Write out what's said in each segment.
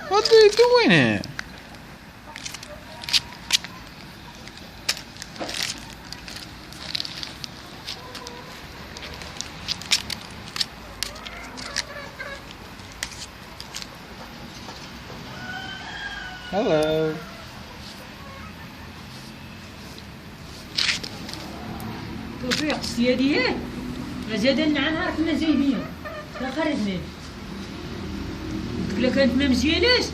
What are you doing here? Hello. توفيق السيادية زادنا عنها كنا زايدين لا خرجنا قلت لك كانت ما مزياناش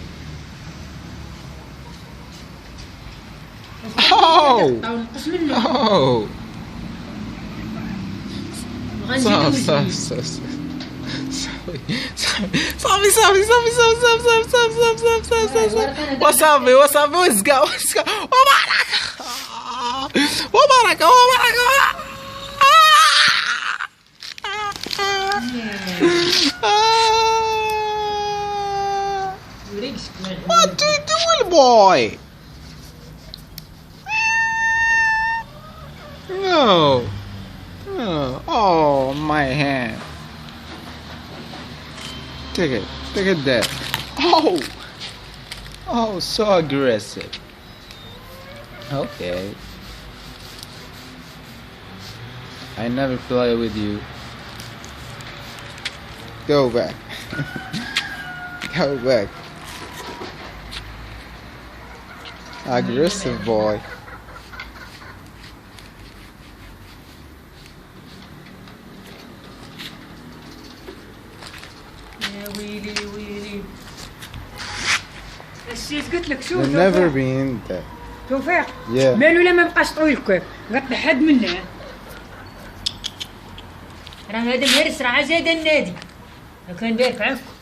نقص منه صافي وصافي وزقا وبركة What do you do, boy? No. Oh, my hand. Take it there. Oh, so aggressive. Okay. I never play with you. Go back. Go back. Aggressive boy. يا ويلي السيد قلت لك شوف I've never been there. توفيق Yeah. مالو لا ما بقاش طويل كيف قطع حد منه راه هذا الهرس راه زاد النادي لو كان بارك عفو